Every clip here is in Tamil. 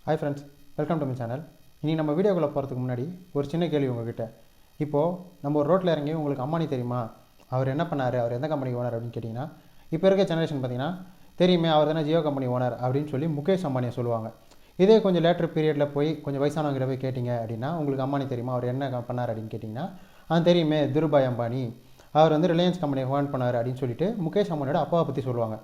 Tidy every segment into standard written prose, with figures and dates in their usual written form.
Hi friends, welcome to my channel. இன்றைக்கி நம்ம வீடியோக்குள்ளே போகிறதுக்கு முன்னாடி ஒரு சின்ன கேள்வி உங்ககிட்ட. இப்போது நம்ம ஒரு ரோட்டில் இறங்கி உங்களுக்கு அம்பானி தெரியுமா, அவர் என்ன பண்ணார், அவர் எந்த கம்பெனி ஓனர் அப்படின்னு கேட்டிங்கன்னா, இப்போ இருக்க ஜெனரேஷன் பார்த்திங்கன்னா தெரியுமே, அவர் தானே ஜியோ கம்பெனி ஓனர் அப்படின்னு சொல்லி முகேஷ் அம்பானியை சொல்லுவாங்க. இதே கொஞ்சம் லேட்டர் பீரியடில் போய் கொஞ்சம் வயசானவங்கிட்ட போய் கேட்டிங்க அப்படின்னா, உங்களுக்கு அம்பானி தெரியுமா, அவர் என்ன பண்ணார் அப்படின்னு கேட்டிங்கன்னா, தெரியுமே, திருபாய் அம்பானி, அவர் வந்து ரிலையன்ஸ் கம்பெனியை ஓன் பண்ணார் அப்படின்னு சொல்லிட்டு முகேஷ் அம்பானியோட அப்பாவை பற்றி சொல்லுவாங்க.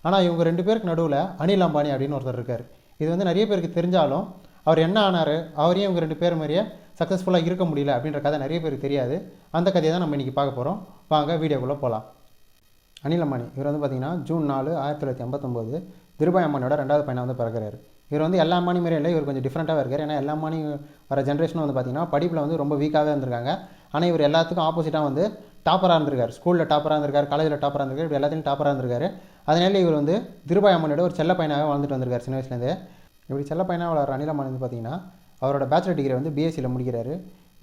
ஆனால் இவங்க ரெண்டு பேருக்கு நடுவில் அனில் அம்பானி அப்படின்னு ஒருத்தர் இருக்கார். இது வந்து நிறைய பேருக்கு தெரிஞ்சாலும் அவர் என்ன ஆனார், அவரையும் இவங்க ரெண்டு பேர் மாதிரியே சக்ஸஸ்ஃபுல்லாக இருக்க முடியல அப்படின்ற கதை நிறைய பேருக்கு தெரியாது. அந்த கதையை தான் நம்ம இன்றைக்கி பார்க்க போகிறோம். வாங்க வீடியோக்குள்ளே போகலாம். அனில் அம்பானி இவர் வந்து பார்த்திங்கன்னா ஜூன் 4, 1959 திருபாய் அம்பானியோட ரெண்டாவது பையனை வந்து பிறக்கிறாரு. இவர் வந்து எல்லா அம்பானி மாதிரியும் இல்லை, இவர் கொஞ்சம் டிஃப்ரெண்ட்டாக இருக்கார். ஏன்னா எல்லா அம்பானி வர ஜென்ரேஷனும் வந்து பார்த்திங்கன்னா படிப்பில் வந்து ரொம்ப வீக்காகவே இருந்திருக்காங்க. ஆனால் இவர் எல்லாத்துக்கும் ஆப்போசிட்டாக வந்து டாப்பராக இருந்திருக்கார். ஸ்கூலில் டாப்பராக இருந்திருக்கார், காலேஜில் டாப்பராக இருந்திருக்கார், இப்படி எல்லாத்தையும் டாப்பராக இருந்திருக்காரு. அதனால இவர் வந்து திருபாய் அம்பானியோட ஒரு செல்ல பையனாகவே வாழ்ந்துட்டு வந்திருக்கார் சின்ன வயசுலேருந்தே. இப்படி செல்ல பையனாக வளர அனில் அம்பானி வந்து பார்த்திங்கன்னா அவரோட பேச்சுலர் டிகிரி வந்து பிஎஸ்சியில் முடிக்கிறாரு.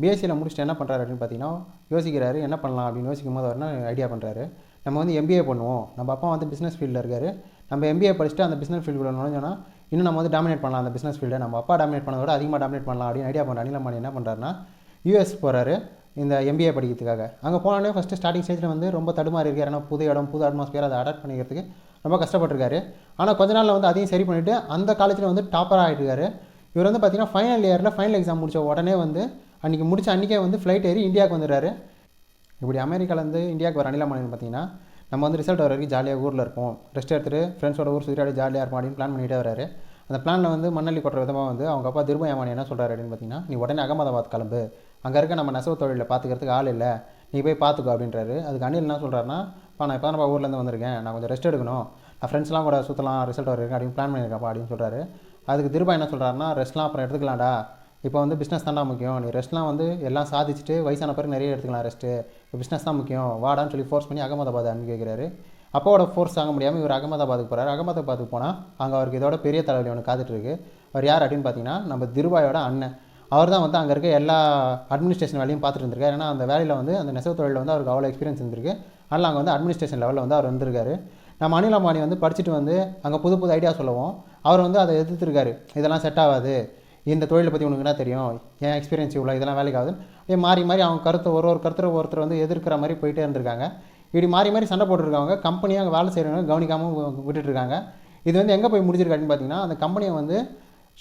பிஎஸ்சியில் முடிச்சுட்டு என்ன பண்ணுறாரு அப்படின்னு பார்த்தீங்கன்னா யோசிக்கிறாரு, என்ன பண்ணலாம் அப்படின்னு யோசிக்கும் போது அவர் ஐடியா பண்ணுறாரு, நம்ம வந்து எம்பிஏ பண்ணுவோம். நம்ம அப்பா வந்து பிஸ்னஸ் ஃபீல்டில் இருக்கார், நம்ம எம்பிஏ படிச்சுட்டு அந்த பிஸ்னஸ் ஃபீல்டில் நுழைஞ்சோன்னா இன்னும் நம்ம வந்து டாமினேட் பண்ணலாம், அந்த பிஸ்னஸ் ஃபீல்டை நம்ம அப்பா டாமினேட் பண்ணதோட அதிகமாக டாமினேட் பண்ணலாம் அப்படின்னு ஐடியா பண்ணுற அனில் அம்பானி என்ன பண்ணுறாருன்னா யூஎஸ் போகிறாரு இந்த எம்பிஏ படிக்கிறதுக்காக. அங்கே போனோடனே ஃபஸ்ட்டு ஸ்டார்டிங் ஸ்டேஜில் வந்து ரொம்ப தடுமாறி இருக்கார். ஏன்னா புது இடம், புது அட்மாஸ்பியர், அதை அடாப்ட் பண்ணிக்கிறதுக்கு ரொம்ப கஷ்டப்பட்டிருக்காரு. ஆனால் கொஞ்ச நாளில் வந்து அதையும் சரி பண்ணிவிட்டு அந்த காலேஜில் வந்து டாப்பராக ஆகிட்டுருக்காரு. இவர் வந்து பார்த்திங்கன்னா ஃபைனல் இயரில் ஃபைனல் எக்ஸாம் முடித்த உடனே வந்து அன்றைக்கே வந்து ஃப்ளைட் ஏறி இந்தியாவுக்கு வந்துடுறாரு. இப்படி அமெரிக்காவிலேருந்து இந்தியாவுக்கு வர அனில் அம்பானி பார்த்திங்கன்னா நம்ம வந்து ரிசல்ட் வர வரைக்கும் ஜாலியாக ஊரில் இருப்போம், ரெஸ்ட் எடுத்துகிட்டு ஃப்ரெண்ட்ஸோட ஊர் சுற்றி ஜாலியாக இருப்போம் அப்படின்னு பிளான் பண்ணிகிட்டே வராரு. அந்த பிளானில் வந்து மண்ணள்ளி கொட்டுற விதமாக வந்து அவங்க அப்பா திருபாய் அம்பானி என்ன சொல்கிறாரு அப்படின்னு பார்த்தீங்கன்னா, நீ உடனே அகமதாபாத் கிளம்பு, அங்கே இருக்க நம்ம நெசவு தொழிலில் பார்த்துக்கிறதுக்கு ஆள் இல்லை, நீ போய் பார்த்துக்கோ அப்படின்றாரு. அதுக்கு அனில் என்ன சொல்கிறாருன்னா, நான் இப்போ தான் ஊர்லேருந்து வந்திருக்கேன், நான் கொஞ்சம் ரெஸ்ட் எடுக்கணும், நான் ஃப்ரெண்ட்ஸ்லாம் கூட சுற்றலாம், ரிசல்ட் வரைக்கும் அப்படின்னு பிளான் பண்ணியிருக்கப்பா அப்படின்னு சொல்கிறாரு. அதுக்கு திருபாய் என்ன சொல்கிறாருன்னா, ரெஸ்ட்லாம் அப்புறம் எடுத்துக்கலாம்டா, இப்போ வந்து பிஸ்னஸ் தான்டா முக்கியம், நீ ரெஸ்ட்லாம் வந்து எல்லாம் சாதிச்சுட்டு வயசான பிறகு நிறைய எடுத்துக்கலாம் ரெஸ்ட்டு, இப்போ பிஸ்னஸ் தான் முக்கியம், வாடான்னு சொல்லி ஃபோர்ஸ் பண்ணி அகமதாபாத் அனுப்பி வைக்கிறாரு. அப்போட ஃபோர்ஸ் தாங்க முடியாமல் இவர் அகமதாபாத்துக்கு போகிறார். அகமதாபாத்துக்கு போனால் அங்கே அவருக்கு இதோட பெரிய தலைவலி ஒன்று காத்துட்ருக்கு. அவர் யார் அப்படின்னு பார்த்தீங்கன்னா நம்ம திருபாயோட அண்ணன். அவர் தான் வந்து அங்கே இருக்க எல்லா அட்மினிஸ்ட்ரேஷன் வேலையும் பார்த்துட்டு இருந்திருக்காரு. ஏன்னா அந்த வேலையில் வந்து அந்த நெசவு தொழிலில் வந்து அவருக்கு அவ்வளோ எக்ஸ்பீரியன்ஸ் இருந்திருக்கு. அதனால் அங்கே வந்து அட்மினிஸ்ட்ரேஷன் லெவலில் வந்து அவர் வந்திருக்காரு. நம்ம அனில் அம்பானி வந்து படிச்சுட்டு வந்து அங்கே புது புது ஐடியா சொல்லுவோம், அவர் வந்து அதை எதிர்த்துருக்காரு. இதெல்லாம் செட் ஆகாது, இந்த தொழிலை பற்றி உனக்கு என்ன தெரியும், ஏன் எக்ஸ்பீரியன்ஸ் இவ்வளோ, இதெல்லாம் வேலைக்கு ஆகுதுன்னு அப்படியே மாறி மாறி அவங்க கருத்தை ஒருத்தர் வந்து எதிர்க்கிற மாதிரி போயிட்டே இருந்திருக்காங்க. இப்படி மாறி சண்டை போட்டுருக்காங்க. கம்பெனியாக அங்கே வேலை செய்கிறவங்க கவனிக்காமல் விட்டுட்டுருக்காங்க. இது வந்து எங்கே போய் முடிச்சிருக்காருன்னு பார்த்தீங்கன்னா, அந்த கம்பெனியை வந்து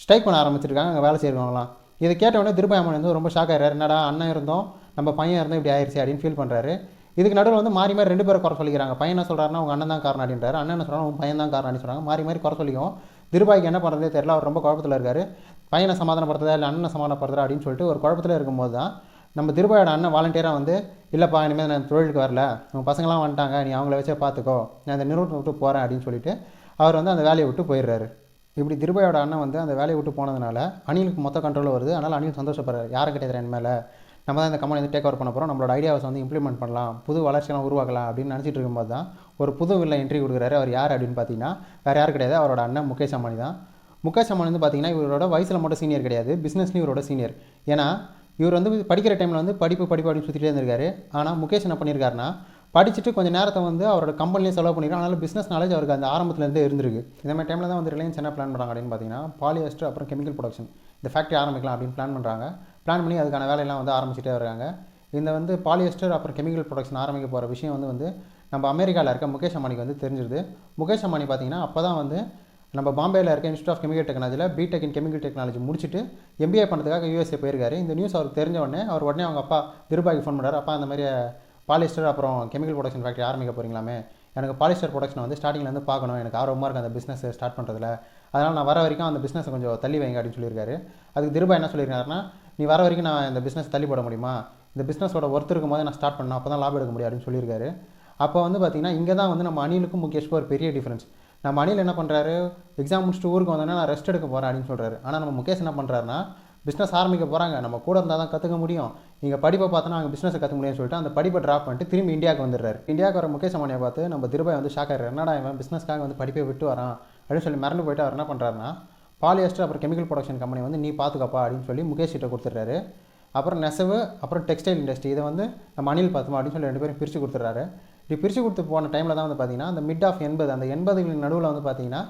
ஸ்ட்ரைக் பண்ண ஆரம்பிச்சிருக்காங்க அங்கே வேலை செய்கிறவங்களாம். இதை கேட்டவுடனே திருபாய் அம்பானி வந்து ரொம்ப ஷாக் ஆகிறாரு. என்னடா அண்ணன் இருந்தோம், நம்ம பையன் இருந்தோம், இப்படி ஆயிடுச்சு அப்படின்னு ஃபீல் பண்ணுறாரு. இதுக்கு நடுவில் வந்து மாறி ரெண்டு பேரை குறை சொல்லிக்கிறாங்க. பையன் என்ன சொல்கிறாருன்னா உங்கள் அண்ணன் தான் காரணம் அப்படின்றாரு, அண்ணன் என்ன சொல்கிறாங்க உங்கள் பையன் தான் காரணம் அப்படின்னு சொல்கிறாங்க. மாறி குறை சொல்லிக்கும். திருபாய்க்கு என்ன பண்ணுறதே தெரியல, அவர் ரொம்ப குழப்பத்தில் இருக்கார். பையனை சமாதானப்படுத்துறதா இல்லை அண்ணனை சமாதானப்படுத்துறா அப்படின்னு சொல்லிட்டு ஒரு குழப்பத்தில் இருக்கும்போது தான் நம்ம திருபாயோட அண்ணன் வாலண்டியராக வந்து, இல்லைப்பா இனிமேல் நான் தொழிலுக்கு வரல, உங்கள் பசங்களாம் வந்துட்டாங்க, நீ அவங்கள வச்சே பார்த்துக்கோ, நான் இந்த நிறுவனத்தை விட்டு போகிறேன் அப்படின்னு சொல்லிட்டு அவர் வந்து அந்த வேலையை விட்டு போயிடுறாரு. இப்படி திருபாயோட அண்ணன் வந்து அந்த வேலையை விட்டு போனதுனால அனிலுக்கு மொத்த கண்ட்ரோல் வருது. அதனால் அனில் சந்தோஷப்படுறாரு. யாரை கிடையாது என் மேலே, நம்ம தான் இந்த கம்பெனி வந்து டேக் ஓவர் பண்ண போகிறோம், நம்மளோட ஐடியாவை வந்து இம்ப்ளிமெண்ட் பண்ணலாம், புது வளர்ச்சியெல்லாம் உருவாக்கலாம் அப்படின்னு நினச்சிட்டு இருக்கும்போது தான் ஒரு புது வில்ல என்ட்ரி கொடுக்குறாரு. அவர் யார் அப்படின்னு பார்த்தீங்கன்னா வேறு யார் கிடையாது, அவரோட அண்ணன் முகேஷ் அம்பானி தான். முகேஷ் அம்பானி வந்து பார்த்திங்கன்னா இவரோட வயசில் மட்டும் சீனியர் கிடையாது, பிஸ்னஸ்லையும் இவரோட சீனியர். ஏன்னா இவர் வந்து படிக்கிற டைமில் வந்து படிப்பு அப்படின்னு சுற்றிட்டே இருந்திருக்காரு. ஆனால் முகேஷ் என்ன பண்ணியிருக்காருன்னா, படிச்சுட்டு கொஞ்சம் நேரத்தை வந்து அவரோட கம்பெனிலேயே செலவு பண்ணியிருக்காரு. அதனால் பிஸ்னஸ் நாலேஜ் அவருக்கு அந்த ஆரம்பத்துலேருந்தே இருந்திருக்கு. இந்த மாதிரி டைமில் தான் வந்து ரிலையன்ஸ் என்ன பிளான் பண்ணுறாங்க அப்படின்னு பார்த்தீங்கன்னா, பாலியஸ்டர் அப்புறம் கெமிக்கல் ப்ரொடக்ஷன் இந்த ஃபேக்ட்ரி ஆரம்பிக்கலாம் அப்படின்னு பிளான் பண்ணுறாங்க. பிளான் பண்ணி அதுக்கான வேலையெல்லாம் வந்து ஆரம்பிச்சிட்டே வராங்க. இந்த வந்து பாலியஸ்டர் அப்புறம் கெமிக்கல் ப்ரொடக்ஷன் ஆரம்பிக்க போகிற விஷயம் வந்து நம்ம அமெரிக்காவில் இருக்க முகேஷ் அம்பானிக்கு வந்து தெரிஞ்சிருது. முகேஷ் அம்பானி பார்த்திங்கன்னா அப்போ தான் வந்து நம்ம பாம்பேயில் இருக்க இன்ஸ்டியூட் ஆஃப் கெமிக்கல் டெக்னாலஜியில் பிடெக் இன் கெமிக்கல் டெக்னாலஜி முடிச்சுட்டு எம்பிஏ பண்ணுறதுக்காக யூஎஸ்ஏ போயிருக்காரு. இந்த நியூஸ் அவருக்கு தெரிஞ்ச உடனே அவங்க அப்பா திருபாய்க்கு ஃபோன் பண்ணுறாரு. அப்பா அந்த மாதிரி பாலிஸ்டர் அப்புறம் கெமிக்கல் ப்ரொடக்ஷன் ஃபேக்ட்ரி ஆரம்பிக்க போகிறீங்களாமே, எனக்கு பாலிஸ்டர் ப்ரொடக்ஷனை வந்து ஸ்டார்டிங்லேருந்து பார்க்கணும், எனக்கு ஆர்வமாக இருக்குது அந்த பிஸ்னஸ் ஸ்டார்ட் பண்ணுறதுல, அதனால் நான் வர வரைக்கும் அந்த பிஸ்னஸை கொஞ்சம் தள்ளி வைங்க அப்படின்னு சொல்லியிருக்காரு. அதுக்கு திருபாய் என்ன சொல்லியிருக்காருன்னா, நீ வர வரைக்கும் நான் இந்த பிஸ்னஸ் தள்ளி போட முடியுமா, இந்த பிஸ்னஸோட ஒர்த் இருக்கும் போது நான் ஸ்டார்ட் பண்ணணும், அப்போ தான் லாபம் எடுக்க முடியும் அப்படின்னு சொல்லியிருக்காரு. அப்போ வந்து பார்த்திங்கன்னா இங்கே தான் வந்து நம்ம அனிலுக்கும் முகேஷ்க்கும் ஒரு பெரிய டிஃப்ரென்ஸ். நம்ம அனில் என்ன பண்ணுறாரு, எக்ஸாம் முடிச்சுட்டு ஊருக்கு வந்தோன்னா நான் ரெஸ்ட் எடுக்க போகிறேன் அப்படின்னு சொல்கிறாரு. ஆனால் நம்ம முகேஷ் என்ன பண்ணுறாருன்னா, பிஸ்னஸ் ஆரம்பிக்க போகிறாங்க, நம்ம கூட இருந்தால் தான் கற்றுக்க முடியும், நீங்கள் படிப்பை பார்த்தோன்னா அங்கே பிஸ்னஸை கற்றுக்க முடியும்னு சொல்லிட்டு அந்த படிப்பை ட்ராப் பண்ணிட்டு திரும்பி இந்தியாவுக்கு வந்துடுறாரு. இந்தியாவுக்கு வர முகேஷ் அம்பானியை பார்த்து நம்ம திருபாய் வந்து ஷாக் ஆகிறார். என்னடா இவன் பிஸ்னஸ்க்காக வந்து படிப்பை விட்டு வரான் அப்படின்னு சொல்லி மறந்து போயிட்டு அவர் என்ன பண்ணுறாருன்னா, பாலியஸ்டர் அப்புறம் கெமிக்கல் ப்ரொடக்ஷன் கம்பெனி வந்து நீ பார்த்துக்கப்பா அப்படின்னு சொல்லி முகேஷ் கிட்ட கொடுத்துட்றாரு. அப்புறம் நெசவு அப்புறம் டெக்ஸ்டைல் இண்டஸ்ட்ரி இதை வந்து நம்ம அனில் பார்த்துமா அப்படின்னு சொல்லி ரெண்டு பேரும் பிரித்து கொடுத்துட்றாரு. இப்படி பிரித்து கொடுத்து போன டைமில் தான் வந்து பார்த்திங்கன்னா அந்த மிட் ஆஃப் 80 அந்த 80களின் நடுவில் வந்து பார்த்திங்கன்னா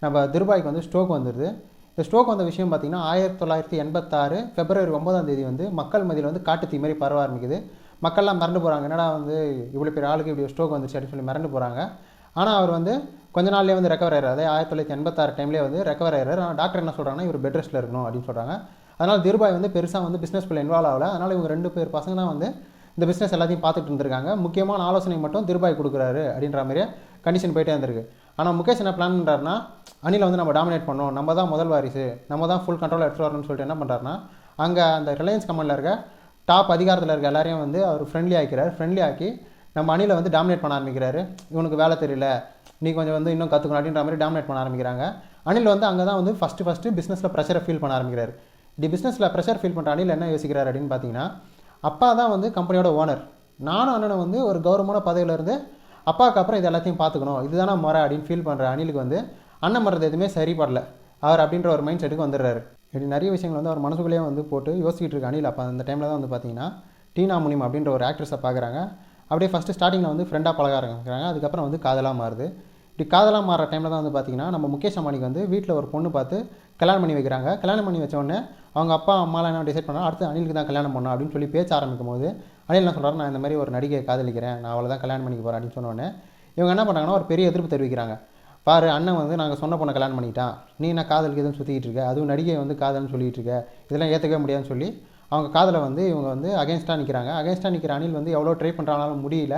நம்ம திருபாய்க்கு வந்து ஸ்ட்ரோக் வந்துடுது. இந்த ஸ்ட்ரோக் வந்த விஷயம் பார்த்திங்கன்னா 1986 February 9ஆம் தேதி வந்து மக்கள் மத்தியில் வந்து காட்டுத்தீ மாதிரி பரவ ஆரம்பிக்குது. மக்கள்லாம் மிரண்டு போகிறாங்க, என்னடா வந்து இவ்வளோ பெரிய ஆளுக்கு இப்படி ஸ்ட்ரோக் வந்துச்சு அப்படின்னு சொல்லி மிரண்டு போகிறாங்க. ஆனால் அவர் வந்து கொஞ்ச நாள்லேயே வந்து ரெக்கவர் ஆகிறார். அதே 1986 டைம்லேயே வந்து ரெக்கவர் ஆகிறார். ஆனால் டாக்டர் என்ன சொல்கிறாங்கன்னா இவர் பெட் ரெஸ்ட்டில் இருக்கணும் அப்படின்னு சொல்கிறாங்க. அதனால் திருபாய் வந்து பெருசாக வந்து பிஸ்னஸ்குள்ளே இன்வால்வ் ஆகலை. அதனால் இவங்க 2 பேர் பசங்க தான் வந்து இந்த பிஸ்னஸ் எல்லாத்தையும் பார்த்துட்டு இருந்திருக்காங்க. முக்கியமான ஆலோசனை மட்டும் திருபாய் கொடுக்குறாரு அப்படின்ற மாதிரியே கண்டிஷன் போயிட்டே இருந்திருக்கு. ஆனால் முகேஷ் என்ன பிளான் பண்ணுறாருனா, அனிலை வந்து நம்ம டாமினேட் பண்ணோம், நம்ம தான் முதல் வாரிசு, நம்ம தான் ஃபுல் கண்ட்ரோல் எடுத்துகிட்டு வரணும்னு சொல்லிட்டு என்ன பண்ணுறாருனா, அங்கே அந்த ரிலையன்ஸ் கம்பெனியில் இருக்க டாப் அதிகாரத்தில் இருக்க எல்லாரையும் வந்து அவர் ஃப்ரெண்ட்லி ஆக்கிக்கிறார். ஃப்ரெண்ட்லி ஆக்கி நம்ம அனிலை வந்து டாமினேட் பண்ண ஆரம்பிக்கிறாரு. இவனுக்கு வேலை தெரியல, நீ கொஞ்சம் வந்து இன்னும் கற்றுக்கணும் அப்படின்ற மாதிரி டாமினேட் பண்ண ஆரம்பிக்கிறாங்க. அனில் வந்து அங்கே தான் வந்து ஃபஸ்ட்டு பிஸ்னஸில் ப்ரெஷரை ஃபீல் பண்ண ஆரம்பிக்கிறார். இப்படி பிஸ்னஸில் ப்ரெஷர் ஃபீல் பண்ணுற அனில் என்ன யோசிக்கிறார் அப்படின்னு பார்த்தீங்கன்னா, அப்பா தான் வந்து கம்பெனியோட ஓனர், நானும் அண்ணனும் வந்து ஒரு கௌரவமான பதவியிலேருந்து அப்பாவுக்கு அப்புறம் இது எல்லாத்தையும் பார்த்துக்கணும், இதுதானே முறை அப்படின்னு ஃபீல் பண்ணுற அனிலுக்கு வந்து அண்ணன் பண்ணுறது எதுவுமே சரிப்படல அவர் அப்படின்ற ஒரு மைண்ட் செட்டுக்கு வந்துடுறாரு. இப்படி நிறைய விஷயங்கள் வந்து அவர் மனசுக்குள்ளேயே வந்து போட்டு யோசிச்சுட்டு இருக்க அனில் அப்போ அந்த டைமில் தான் வந்து பார்த்தீங்கன்னா டீனா முனிம் அப்படின்ற ஒரு ஆக்ட்ரஸை பார்க்குறாங்க. அப்படியே ஃபஸ்ட்டு ஸ்டார்டிங்கில் வந்து ஃப்ரெண்டாக பழக ஆரம்பிக்கிறாங்க. அதுக்கப்புறம் வந்து காதலாக மாறுது. இப்படி காதலாக மாறுற டைமில் தான் வந்து பார்த்தீங்கன்னா நம்ம முகேஷ் அம்பானிக்கு வந்து வீட்டில் ஒரு பொண்ணு பார்த்து கல்யாணம் பண்ணி வைக்கிறாங்க. கல்யாணம் பண்ணி வச்ச உடனே அவங்க அப்பா அம்மாலாம் என்ன டிசைட் பண்ணால் அடுத்து அனிலுக்கு தான் கல்யாணம் பண்ணணும் அப்படின்னு சொல்லி பேச்ச ஆரம்பிக்கும் போது அனில் என்ன சொல்கிறாரு, நான் இந்த மாதிரி ஒரு நடிகையை காதலிக்கிறேன், நான் அவளை தான் கல்யாணம் பண்ணிக்க போகிறேன் அப்படின்னு சொன்னோடனே இவங்க என்ன பண்ணுறாங்கன்னா ஒரு பெரிய எதிர்ப்பு தெரிவிக்கிறாங்க. பாரு, அண்ணன் வந்து நாங்கள் சொன்ன பொண்ணை கல்யாணம் பண்ணிட்டான், நீ என்ன காதலுக்கு எதுவும் சுற்றிக்கிட்டு இருக்க, அதுவும் நடிகை வந்து காதல்னு சொல்லிகிட்டு இருக்க, இதெல்லாம் ஏற்றுக்கவே முடியாதுன்னு சொல்லி அவங்க காதலை வந்து இவங்க வந்து அகேன்ஸ்டாக நிற்கிறாங்க. அகேன்ஸ்டாக நிற்கிற அனில் வந்து எவ்வளோ ட்ரை பண்ணுறாங்கனாலும் முடியல.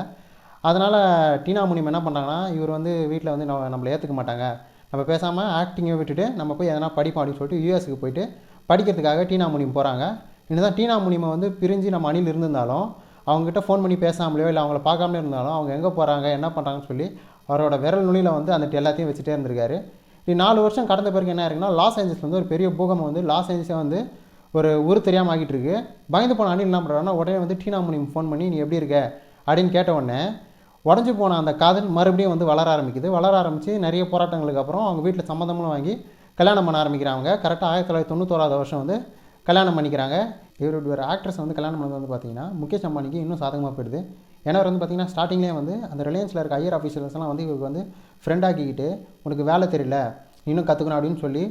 அதனால் டீனா முனிம் என்ன பண்ணுறாங்கன்னா, இவர் வந்து வீட்டில் வந்து நம்மளை ஏற்றுக்க மாட்டாங்க, நம்ம பேசாமல் ஆக்டிங்கை விட்டுட்டு நம்ம போய் எதனா படிப்போம் அப்படின்னு சொல்லிட்டு யூஎஸ்க்கு போயிட்டு படிக்கிறதுக்காக டீனா முனிம் போகிறாங்க. இன்னும் டீனா முனிமை வந்து பிரிஞ்சு நம்ம அனில் இருந்திருந்தாலும் அவங்ககிட்ட ஃபோன் பண்ணி பேசாமலையோ இல்லை அவங்கள பார்க்காமலே இருந்தாலும் அவங்க எங்கே போகிறாங்க என்ன பண்ணுறாங்கன்னு சொல்லி அவரோட விரல் நுனியில் வந்து அந்த எல்லாத்தையும் வச்சுட்டே இருந்திருக்காரு. இப்படி 4 வருஷம் கடந்த பிறகு என்ன இருக்குன்னா, லாஸ் ஏஞ்சல்ஸ் வந்து ஒரு பெரிய பூகம்பம் வந்து லாஸ் ஏஞ்சல்ஸே வந்து ஒரு ஊர் தெரியாமல் ஆகிட்டு இருக்கு. பயந்து போன அனில் என்ன பண்ணுறாருன்னா உடனே வந்து டீனா முனிம் ஃபோன் பண்ணி நீ எப்படி இருக்க அப்படின்னு கேட்ட உடனே உடஞ்சி போன அந்த காதல் மறுபடியும் வந்து வளர ஆரம்பிக்குது. வளர ஆரம்பித்து நிறைய போராட்டங்களுக்கு அப்புறம் அவங்க வீட்டில் சம்மந்தமும் வாங்கி கல்யாணம் பண்ண ஆரம்பிக்கிறாங்க. கரெக்டாக 1991 வருஷம் வந்து கல்யாணம் பண்ணிக்கிறாங்க. இவருடைய ஒரு ஆக்ட்ரஸ் வந்து கல்யாணம் பண்ணது வந்து பார்த்திங்கன்னா முகேஷ் அம்பானிக்கு இன்னும் சாதகமாக போயிடுது. ஏன்னா அவர் வந்து பார்த்திங்கன்னா ஸ்டார்டிங்லேயே வந்து அந்த ரிலையன்ஸில் இருக்க ஹையர் ஆஃபீஸர்ஸ்லாம் வந்து இவருக்கு வந்து ஃப்ரெண்ட் ஆக்கிக்கிட்டு உனக்கு வேலை தெரியல, இன்னும் கற்றுக்கணும் அப்படின்னு சொல்லி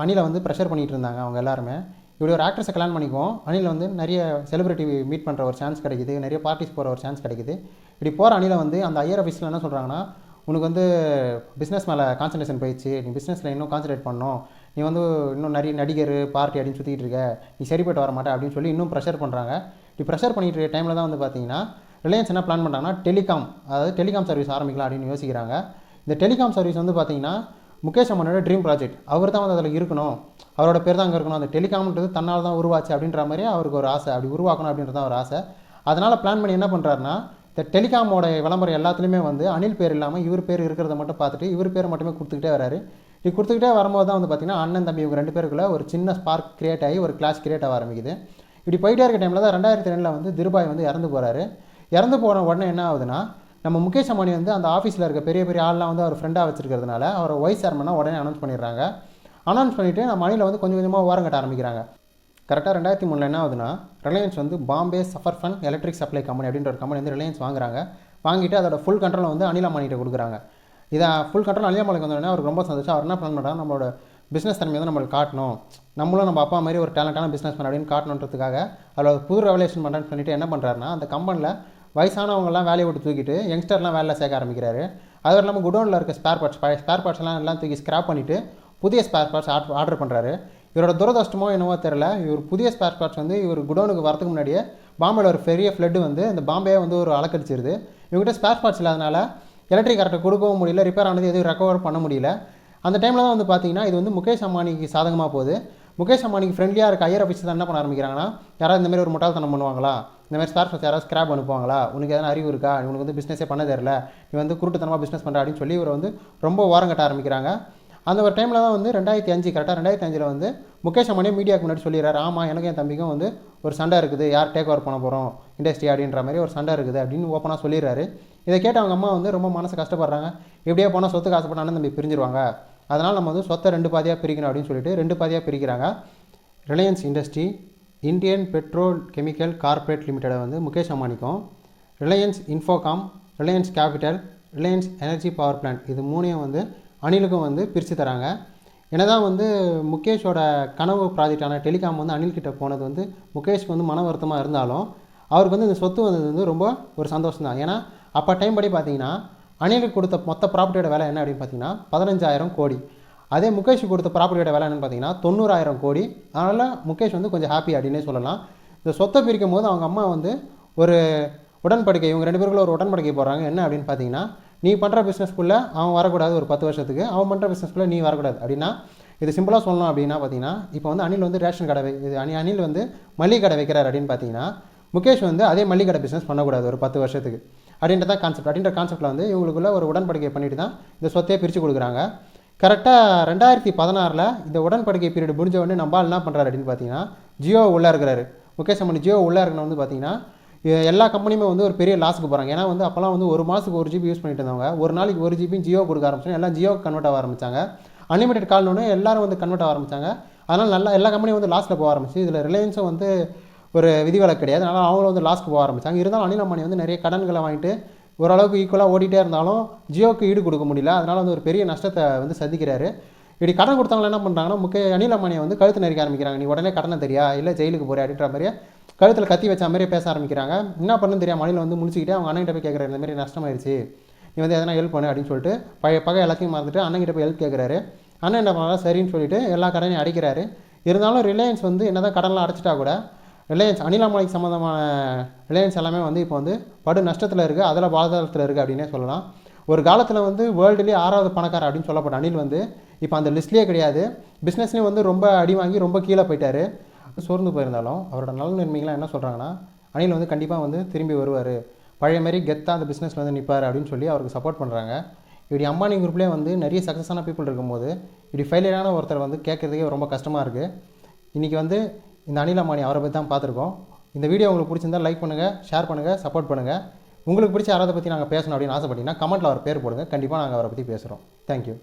அனிலை வந்து ப்ரெஷர் பண்ணிகிட்டு இருந்தாங்க அவங்க எல்லாருமே. இப்படி ஒரு ஆக்ட்ரஸை கல்யாணம் பண்ணிக்குவோம். அனில் வந்து நிறைய செலிபிரிட்டி மீட் பண்ணுற ஒரு சான்ஸ் கிடைக்குது, நிறைய பார்ட்டிஸ் போகிற ஒரு சான்ஸ் கிடைக்குது. இப்படி போகிற அனிலை வந்து அந்த ஹையர் ஆஃபீஸில் என்ன சொல்கிறாங்கன்னா, உனக்கு வந்து பிஸ்னஸ் மேலே கான்சன்ட்ரேஷன் போயிடுச்சு, நீ பிஸ்னஸில் இன்னும் கான்சன்ட்ரேட் பண்ணணும், நீ வந்து இன்னும் நிறைய நடிகர் பார்ட்டி அப்படின்னு சுற்றிட்டு இருக்க, நீ சரிப்பட்டு வர மாட்டே அப்படின்னு சொல்லி இன்னும் ப்ரெஷர் பண்ணுறாங்க. இப்படி ப்ரெஷர் பண்ணிட்டு இருக்க டைமில் தான் வந்து பார்த்தீங்கன்னா ரிலையன்ஸ் என்ன பிளான் பண்ணுறாங்கன்னா டெலிகாம், அதாவது டெலிகாம் சர்வீஸ் ஆரம்பிக்கலாம் அப்படின்னு யோசிக்கிறாங்க. இந்த டெலிகாம் சர்வீஸ் வந்து பார்த்தீங்கன்னா முகேஷ் அம்பானியோட ட்ரீம் ப்ராஜெக்ட், அவர் தான் வந்து அதில் இருக்கணும், அவரோட பேர் தான் அங்கே இருக்கணும், அந்த டெலிகாம்ன்றது தன்னால் தான் உருவாச்சு அப்படின்ற மாதிரி அவருக்கு ஒரு ஆசை, அப்படி உருவாக்கணும் அப்படின்றது தான் ஒரு ஆசை. அதனால் பிளான் பண்ணி என்ன பண்ணுறாருன்னா இந்த டெலிகாமோட விளம்பரம் எல்லாத்துலேயுமே வந்து அனில் பேர் இல்லாமல் இவர் பேர் இருக்கிறத மட்டும் பார்த்துட்டு இவர் பேர் மட்டுமே கொடுத்துக்கிட்டே வராரு. இப்படி கொடுத்துக்கிட்டே வரும்போது தான் வந்து பார்த்திங்கன்னா அண்ணன் தம்பி இவங்க 2 பேருக்குள்ள ஒரு சின்ன ஸ்பார்க் கிரியேட் ஆகி ஒரு கிளாஸ் கிரியேட் ஆக ஆரம்பிக்குது. இப்படி போயிட்டே இருக்க டைமில் தான் 2002 வந்து திருபாய் வந்து இறந்து போகிறாரு. இறந்து போன உடனே என்ன ஆகுதுன்னா, நம்ம முகேஷ் அம்பானி வந்து அந்த ஆஃபீஸில் இருக்க பெரிய பெரிய ஆள்லாம் வந்து அவர் ஃப்ரெண்டாக வச்சிருக்கிறதுனால அவரை வைஸ் சேர்மனாக உடனே அனௌன்ஸ் பண்ணிடுறாங்க. அனௌன்ஸ் பண்ணிவிட்டு நம்ம அணியில் வந்து கொஞ்சம் கொஞ்சமாக ஓரம் கட்ட ஆரம்பிக்கிறாங்க. கரெக்டாக 2003 என்ன ஆகுதுன்னா, ரிலையன்ஸ் வந்து பாம்பே சஃபர்ஃபன் எலக்ட்ரிக் சப்ளை கம்பெனி அப்படின்ற ஒரு கம்பெனி வந்து ரிலையன்ஸ் வாங்குறாங்க. வாங்கிட்டு அதோட ஃபுல் கண்ட்ரோலை வந்து அனில் அம்பானிகிட்ட கொடுக்குறாங்க. இதை ஃபுல் கண்ட்ரோல் அனில் அம்பானிக்கு வந்தோடனே அவருக்கு ரொம்ப சந்தோஷம். அவர் என்ன பிளான் பண்ணுறாங்க, நம்மளோட பிஸ்னஸ் தன்மையை வந்து நம்மளுக்கு காட்டணும், நம்மளும் நம்ம அப்பா மாதிரி ஒரு டேலண்டான பிஸ்னஸ் பண்ண அப்படின்னு காட்டணுன்றதுக்காக அதில் புது ரெவலேஷன் பண்ணுறேன்னு சொல்லிட்டு என்ன பண்ணுறாருன்னா, அந்த கம்பெனியில் வயசானவங்கலாம் வேலையை விட்டு தூக்கிட்டு யங்ஸ்டர்லாம் வேலையில் சேர்க்க ஆரம்பிக்கிறாரு. அது இல்லாமல் குடோனில் இருக்க ஸ்பேர் பார்ட்ஸ் எல்லாம் தூக்கி ஸ்க்ராப் பண்ணிவிட்டு புதிய ஸ்பேர் பார்ட்ஸ் ஆர்டர் பண்ணுறாரு. இவரோட துரதிர்ஷ்டமோ என்னவோ தெரில, இவர் புதிய ஸ்பேர் பார்ட்ஸ் வந்து இவர் குடோனுக்கு வரதுக்கு முன்னாடியே பாம்பேல ஒரு பெரிய ஃப்ளட்டு வந்து இந்த பாம்பே வந்து ஒரு அலக்கடிச்சிருது. இவங்ககிட்ட ஸ்பேர் பார்ட்ஸ் இல்லாதனால எலக்ட்ரிக் கரெக்டாக கொடுக்கவும் முடியல, ரிப்பேர் ஆனது எதுவும் ரெக்கவர் பண்ண முடியல. அந்த டைமில் தான் வந்து பார்த்தீங்கன்னா இது வந்து முகேஷ் அம்பானிக்கு சாதகமாக போகுது. முகேஷ் அம்பானிக்கு ஃப்ரெண்ட்லியாக இருக்க ஹையர் ஆஃபீஸர் தான் என்ன பண்ண ஆரம்பிக்கிறாங்கன்னா, யாராவது இந்தமாதிரி ஒரு முட்டாள்தனம் பண்ணுவாங்களா, இந்த மாதிரி ஸ்பேர் பார்ட்ஸ் யாராவது ஸ்க்ராப் அனுப்புவாங்களா, உனக்கு எதனா அறிவு இருக்கா, உனக்கு வந்து பிஸ்னஸே பண்ண தெரியல, நீ வந்து குருட்டுத்தனமாக பிஸ்னஸ் பண்ணுற அப்படின்னு சொல்லி இவர் வந்து ரொம்ப ஓரம் கட்ட ஆரம்பிக்கிறாங்க. அந்த ஒரு டைமில் தான் வந்து 2005 கரெக்டாக 2005 வந்து முகேஷ் அம்பானி மீடியாவுக்கு முன்னாடி சொல்லிடுறாரு, ஆமாம் எனக்கு என் தம்பிக்கும் வந்து ஒரு சண்டை இருக்குது, யார் டேக் ஓவர் பண்ண போகிறோம் இண்டஸ்ட்ரி அப்படின்ற மாதிரி ஒரு சண்டை இருக்குது அப்படின்னு ஓப்பனாக சொல்லிடுறாரு. இதை கேட்டு அவங்க அம்மா வந்து ரொம்ப மனசு கஷ்டப்படுறாங்க. இப்படியே போனால் சொத்துக்கு ஆசைப்பட்ட அண்ணன் தம்பி பிரிஞ்சிருவாங்க, அதனால் நம்ம வந்து சொத்தை 2 பாதியாக பிரிக்கணும் அப்படின்னு சொல்லிட்டு 2 பாதியாக பிரிக்கிறாங்க. Reliance industry, Indian petrol chemical corporate லிமிட்டடை வந்து முகேஷ் அம்பானிக்கும், Reliance Infocomm, Reliance capital, Reliance energy power plant, இது 3ஐயும் வந்து அனிலுக்கும் வந்து பிரித்து தராங்க. என்னதான் வந்து முகேஷோட கனவு ப்ராஜெக்டான டெலிகாம் வந்து அனில் கிட்ட போனது வந்து முகேஷ்க்கு வந்து மன வருத்தமாக இருந்தாலும் அவருக்கு வந்து இந்த சொத்து வந்தது வந்து ரொம்ப ஒரு சந்தோஷம் தான். ஏன்னா அப்போ டைம் படி பார்த்தீங்கன்னா அனிலுக்கு கொடுத்த மொத்த ப்ராப்பர்ட்டியோட விலை என்ன அப்படின்னு பார்த்தீங்கன்னா 15,000 கோடி. அதே முகேஷுக்கு கொடுத்த ப்ராப்பர்ட்டியோட விலை என்னன்னு பார்த்தீங்கன்னா 90,000 கோடி. அதனால் முகேஷ் வந்து கொஞ்சம் ஹாப்பி அப்படின்னே சொல்லலாம். இந்த சொத்தை பிரிக்கும் போது அவங்க அம்மா வந்து ஒரு உடன்படிக்கை, இவங்க 2 பேருக்குள்ள ஒரு உடன்படிக்கை போடுறாங்க. என்ன அப்படின்னு பார்த்தீங்கன்னா, நீ பண்ணுற பிஸ்னஸ்க்குள்ளே அவன் வரக்கூடாது, ஒரு 10 வருஷத்துக்கு அவன் பண்ணுற பிஸ்னஸ்க்குள்ளே நீ வரக்கூடாது. அப்படின்னா இது சிம்பிளாக சொல்லணும் அப்படின்னா பார்த்தீங்கன்னா, இப்போ வந்து அனில் வந்து ரேஷன் கடை இது அனில் வந்து மளிகை கடை வைக்கிறார் அப்படின்னு பார்த்தீங்கன்னா, முகேஷ் வந்து அதே மளிகை கடை பிஸ்னஸ் பண்ணக்கூடாது ஒரு 10 வருஷத்துக்கு அப்படின்றத கான்செப்ட். அப்படின்ற கான்செப்ட்டில் வந்து இவங்களுக்குள்ள ஒரு உடன்படிக்கை பண்ணிட்டு தான் இந்த சொத்தையே பிரித்து கொடுக்குறாங்க. கரெக்டாக 2016 இந்த உடன்படிக்கை பீரியட் முடிஞ்ச உடனே நம்பால் என்ன பண்ணுறாரு அப்படின்னு பார்த்தீங்கன்னா, ஜியோ உள்ளே இருக்கிறாரு. முகேஷ் அம்பானி ஜியோ உள்ளே இருக்கணும் வந்து பார்த்தீங்கன்னா எல்லா கம்பெனியுமே வந்து ஒரு பெரிய லாஸுக்கு போகிறாங்க. ஏன்னா வந்து அப்போலாம் வந்து ஒரு மாதத்துக்கு 1 GB யூஸ் பண்ணிட்டு இருந்தவங்க ஒரு நாளைக்கு 1 GB ஜியோ கொடுக்க ஆரம்பிச்சாங்க. எல்லாம் ஜியோ கன்வெர்ட் ஆக ஆரம்பித்தாங்க. அன்லிமிட்டட் கால்னு எல்லாரும் வந்து கன்வெர்ட் ஆக ஆரம்பித்தாங்க. அதனால் நல்லா எல்லா கம்பெனியும் வந்து லாஸில் போக ஆரம்பிச்சு. இதில் ரிலையன்ஸும் வந்து ஒரு விதிவிலக்கு கிடையாது. அதனால் அவங்களும் வந்து லாஸ்க்கு போக ஆரம்பித்தாங்க. இருந்தாலும் அனில் அம்பானி வந்து நிறைய கடன்களை வாங்கிட்டு ஓரளவுக்கு ஈக்குவலாக ஓடிட்டே இருந்தாலும் ஜியோக்கு ஈடு கொடுக்க முடியல. அதனால் வந்து ஒரு பெரிய நஷ்டத்தை வந்து சந்திக்கிறாரு. இப்படி கடன் கொடுத்தவங்க என்ன பண்ணுறாங்கன்னா அனில் அம்பானியை வந்து கழுத்து நெரிக்க ஆரம்பிக்கிறாங்க. நீ உடனே கடனை தெரியா, இல்லை ஜெயிலுக்கு போறியா அப்படின்ற மாதிரியே கழுத்தில் கத்தி வச்ச மாதிரியே பேச ஆரம்பிக்கிறாங்க. என்ன பண்ணுன்னு தெரியாமல் அனில் வந்து முடிச்சுக்கிட்டே அவங்க அண்ணன்கிட்ட போய் கேட்குறாரு, இந்த மாதிரி நஷ்டமாயிருச்சு, நீ வந்து எதனா ஹெல்ப் பண்ணு அப்படின்னு சொல்லிட்டு பழைய பகை எல்லாத்தையும் மறந்துட்டு அண்ணன்கிட்ட போய் ஹெல்ப் கேட்குறாரு. அண்ணன் என்ன பண்ணாலும் சரின்னு சொல்லிட்டு எல்லா கடனையும் அடைக்கிறாரு. இருந்தாலும் ரிலையன்ஸ் வந்து என்ன தான் கடன்லாம் அடைச்சிட்டா கூட ரிலையன்ஸ் அனில் அம்பானிக்கு சம்மந்தமான ரிலையன்ஸ் எல்லாமே வந்து இப்போ வந்து படு நஷ்டத்தில் இருக்குது, அதில் பாதாளத்தில் இருக்குது அப்படின்னே சொல்லலாம். ஒரு காலத்தில் வந்து வேர்ல்டுலேயே 6வது பணக்காரர் அப்படின்னு சொல்லப்பட்ட அனில் வந்து இப்போ அந்த லிஸ்ட்லேயே கிடையாது. பிஸ்னஸ்லேயும் வந்து ரொம்ப அடி வாங்கி ரொம்ப கீழே போயிட்டார். சோர்ந்து போயிருந்தாலும் அவரோட நல்ல நன்மைகளாக என்ன சொல்கிறாங்கன்னா, அனில் வந்து கண்டிப்பாக வந்து திரும்பி வருவார், பழைய மாதிரி கெத்தாக அந்த பிஸ்னஸில் வந்து நிற்பார் அப்படின்னு சொல்லி அவருக்கு சப்போர்ட் பண்ணுறாங்க. இப்படி அம்பானி குரூப்லேயே வந்து நிறைய சக்ஸஸான பீப்புள் இருக்கும்போது இப்படி ஃபெயிலியரான ஒருத்தர் வந்து கேட்குறதுக்கே ரொம்ப கஷ்டமாக இருக்குது. இன்றைக்கி வந்து இந்த அனில் அம்பானி அவரை பற்றி தான் பார்த்துருக்கோம். இந்த வீடியோ உங்களுக்கு பிடிச்சிருந்தால் லைக் பண்ணுங்கள், ஷேர் பண்ணுங்கள், சப்போர்ட் பண்ணுங்கள். உங்களுக்கு பிடிச்ச யாராவது பற்றி நாங்கள் பேசணும் அப்படின்னு ஆசைப்பட்டீங்கன்னா கமெண்ட்டில் அவர் பேர் போடுங்க. கண்டிப்பாக நாங்கள் அவரை பற்றி பேசுகிறோம். தேங்க்யூ.